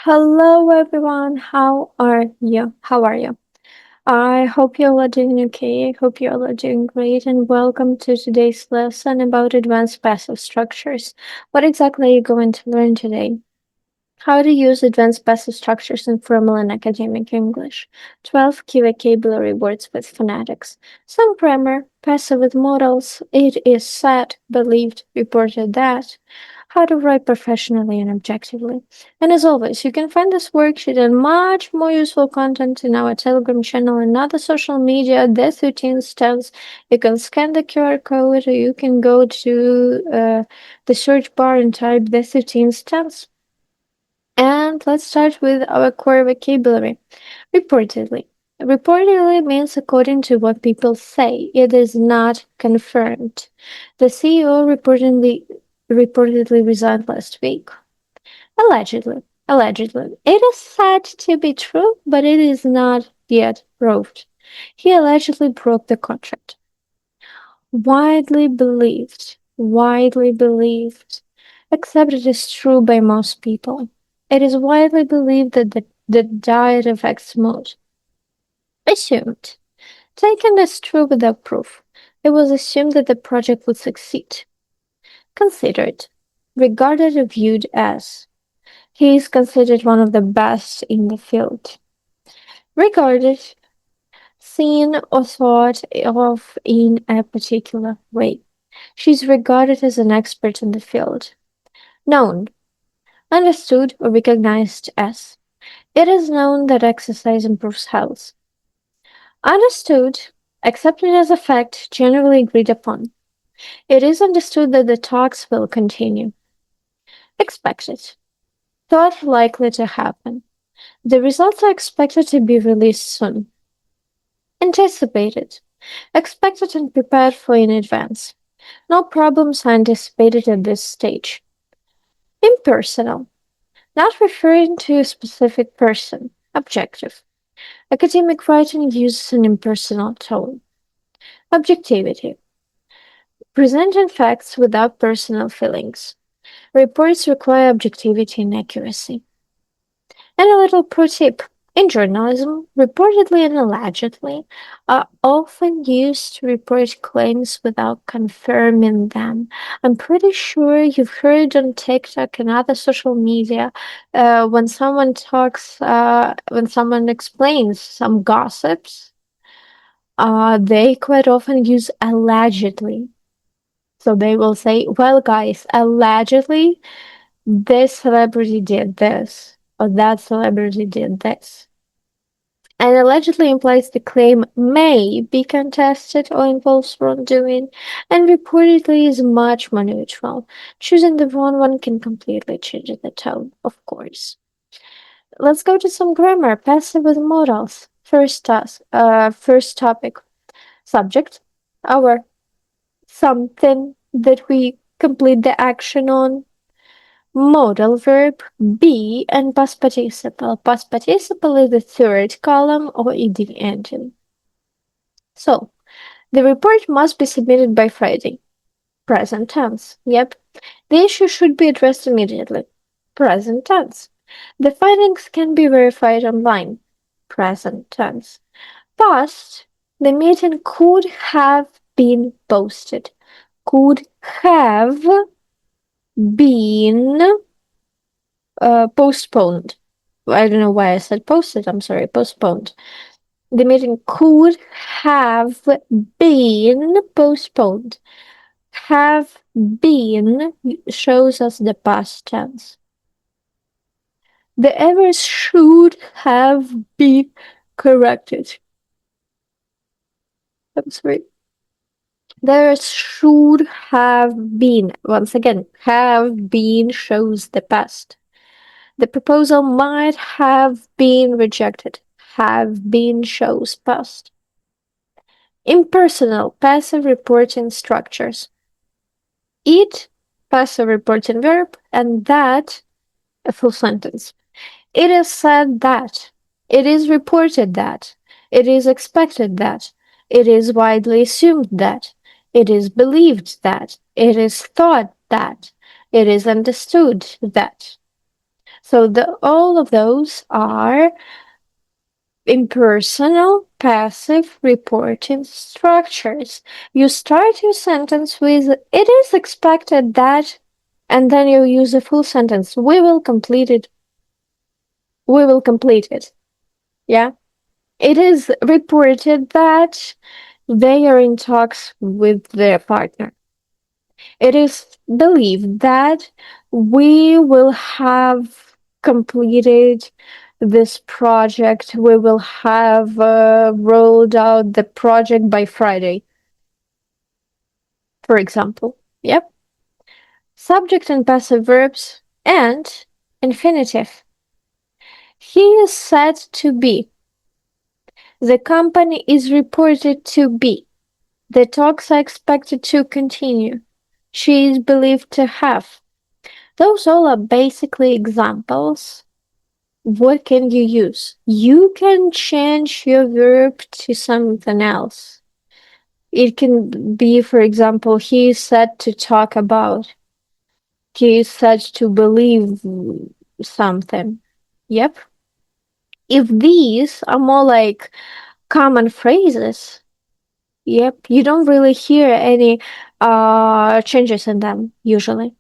Hello everyone, how are you? I hope you all are doing okay. I hope you all are doing great, and welcome to today's lesson about advanced passive structures. What exactly are you going to learn today? How to use advanced passive structures in formal and academic English. 12 key vocabulary words with phonetics. Some grammar, passive with modals, it is said, believed, reported that. How to write professionally and objectively. And as always, you can find this worksheet and much more useful content in our Telegram channel and other social media, the 13 steps. You can scan the QR code, or you can go to the search bar and type the 13 steps. And let's start with our core vocabulary. Reportedly. Reportedly means according to what people say. It is not confirmed. The CEO reportedly resigned last week. Allegedly. Allegedly. It is said to be true, but it is not yet proved. He allegedly broke the contract. Widely believed. Widely believed. Except it is true by most people. It is widely believed that the diet affects mood. Assumed. Taken as true without proof. It was assumed that the project would succeed. Considered. Regarded or viewed as. He is considered one of the best in the field. Regarded. Seen or thought of in a particular way. She is regarded as an expert in the field. Known. Understood or recognized as. It is known that exercise improves health. Understood, accepted as a fact, generally agreed upon. It is understood that the talks will continue. Expected, thought likely to happen. The results are expected to be released soon. Anticipated, expected and prepared for in advance. No problems are anticipated at this stage. Impersonal, not referring to a specific person. Objective. Academic writing uses an impersonal tone. Objectivity. Presenting facts without personal feelings. Reports require objectivity and accuracy. And a little pro tip. In journalism, reportedly and allegedly are often used to report claims without confirming them. I'm pretty sure you've heard on TikTok and other social media when someone explains some gossips, they quite often use allegedly. So they will say, well, guys, allegedly this celebrity did this, or that celebrity did this. And allegedly implies the claim may be contested or involves wrongdoing, and reportedly is much more neutral. Choosing the wrong one can completely change the tone, of course. Let's go to some grammar. Passive with modals. First topic. Subject. Our something that we complete the action on. Modal verb, be, and past participle. Past participle is the third column or ed engine. So, the report must be submitted by Friday. Present tense. Yep. The issue should be addressed immediately. Present tense. The findings can be verified online. Present tense. Past. The meeting could have been posted. Could have been postponed. I don't know why I said posted. I'm sorry, postponed. The meeting could have been postponed. Have been shows us the past tense. The errors should have been corrected. I'm sorry. There should have been. Once again, have been shows the past. The proposal might have been rejected. Have been shows past. Impersonal passive reporting structures. It, passive reporting verb, and that, a full sentence. It is said that. It is reported that. It is expected that. It is widely assumed that. It is believed that. It is thought that. It is understood that. So all of those are impersonal passive reporting structures. You start your sentence with, it is expected that, and then you use a full sentence. We will complete it. We will complete it. Yeah? It is reported that they are in talks with their partner. It is believed that we will have completed this project, we will have rolled out the project by Friday, for example. Yep. Subject and passive verbs and infinitive. He is said to be. The company is reported to be. The talks are expected to continue. She is believed to have. Those all are basically examples. What can you use? You can change your verb to something else. It can be, for example, he is said to talk about. He is said to believe something. Yep. If these are more like common phrases, yep, you don't really hear any changes in them, usually.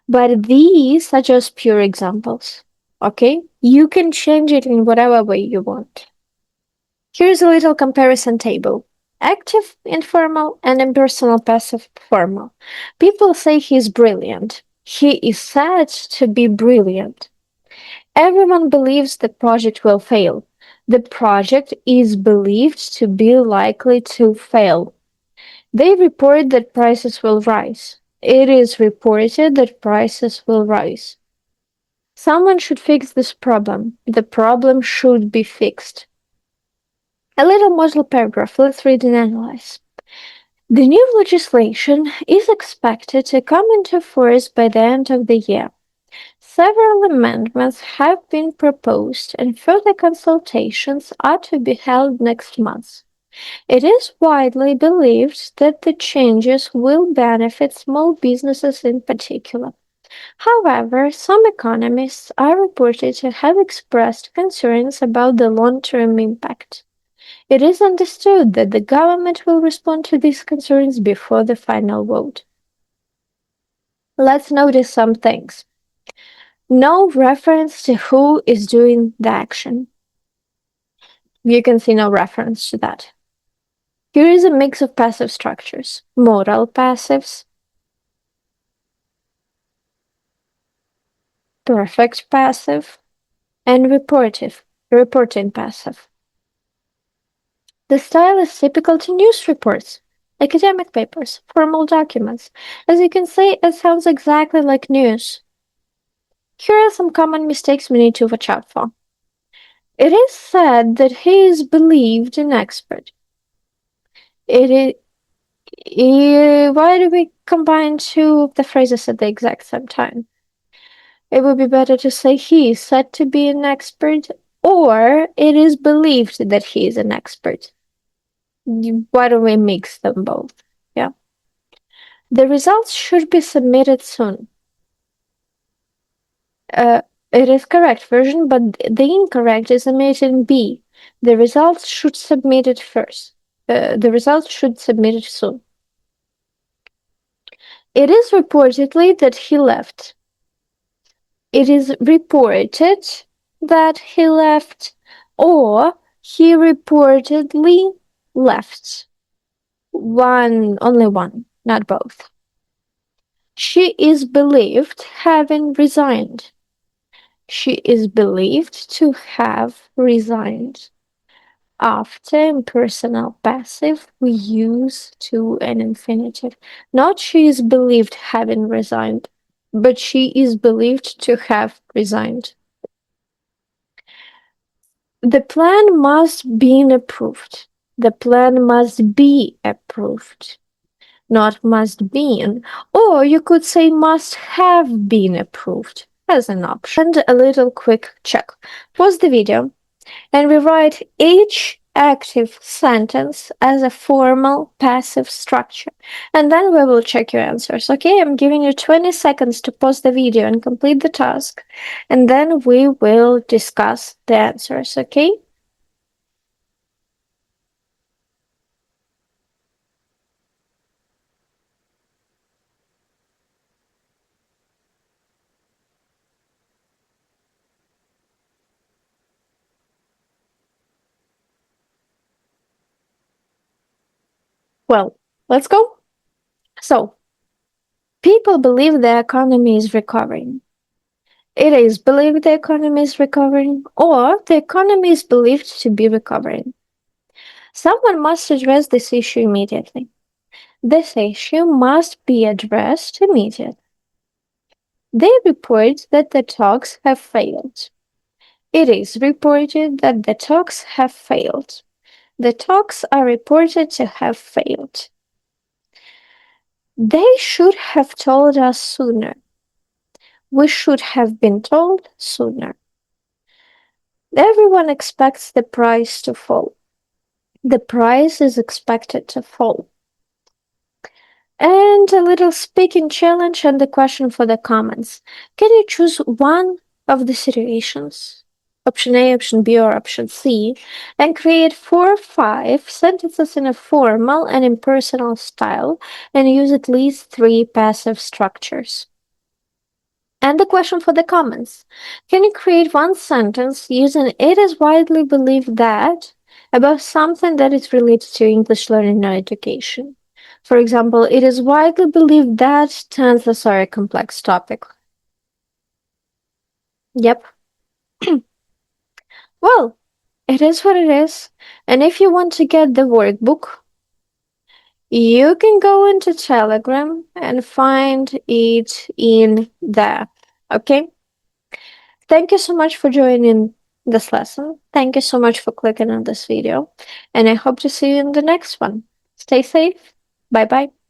But these are just pure examples, okay? You can change it in whatever way you want. Here's a little comparison table. Active, informal, and impersonal passive formal. People say he's brilliant. He is said to be brilliant. Everyone believes the project will fail. The project is believed to be likely to fail. They report that prices will rise. It is reported that prices will rise. Someone should fix this problem. The problem should be fixed. A little model paragraph. Let's read and analyze. The new legislation is expected to come into force by the end of the year. Several amendments have been proposed and further consultations are to be held next month. It is widely believed that the changes will benefit small businesses in particular. However, some economists are reported to have expressed concerns about the long-term impact. It is understood that the government will respond to these concerns before the final vote. Let's notice some things. No reference to who is doing the action. You can see no reference to that. Here is a mix of passive structures. Modal passives, perfect passive, and reporting passive. The style is typical to news reports, academic papers, formal documents. As you can see, it sounds exactly like news. Here are some common mistakes we need to watch out for. It is said that he is believed an expert. Why do we combine two of the phrases at the exact same time? It would be better to say he is said to be an expert, or it is believed that he is an expert. Why don't we mix them both? Yeah. The results should be submitted soon. It is correct version, but the incorrect is omitted in B. The results should submit it first. The results should submit it soon. It is reportedly that he left. It is reported that he left, or he reportedly left. Only one, not both. She is believed having resigned. She is believed to have resigned. After impersonal passive, we use to an infinitive. Not she is believed having resigned, but she is believed to have resigned. The plan must be approved. The plan must be approved, not must be, or you could say must have been approved as an option. And a little quick check. Pause the video and rewrite each active sentence as a formal passive structure. And then we will check your answers. Okay, I'm giving you 20 seconds to pause the video and complete the task. And then we will discuss the answers, okay? Well, let's go. So, people believe the economy is recovering. It is believed the economy is recovering, or the economy is believed to be recovering. Someone must address this issue immediately. This issue must be addressed immediately. They report that the talks have failed. It is reported that the talks have failed. The talks are reported to have failed. They should have told us sooner. We should have been told sooner. Everyone expects the price to fall. The price is expected to fall. And a little speaking challenge and the question for the comments. Can you choose one of the situations, option A, option B, or option C, and create 4 or 5 sentences in a formal and impersonal style and use at least 3 passive structures? And the question for the comments. Can you create one sentence using "it is widely believed that" about something that is related to English learning or education? For example, it is widely believed that tenses are a complex topic. Yep. Well, it is what it is. And if you want to get the workbook, you can go into Telegram and find it in there. Okay? Thank you so much for joining this lesson. Thank you so much for clicking on this video. And I hope to see you in the next one. Stay safe. Bye-bye.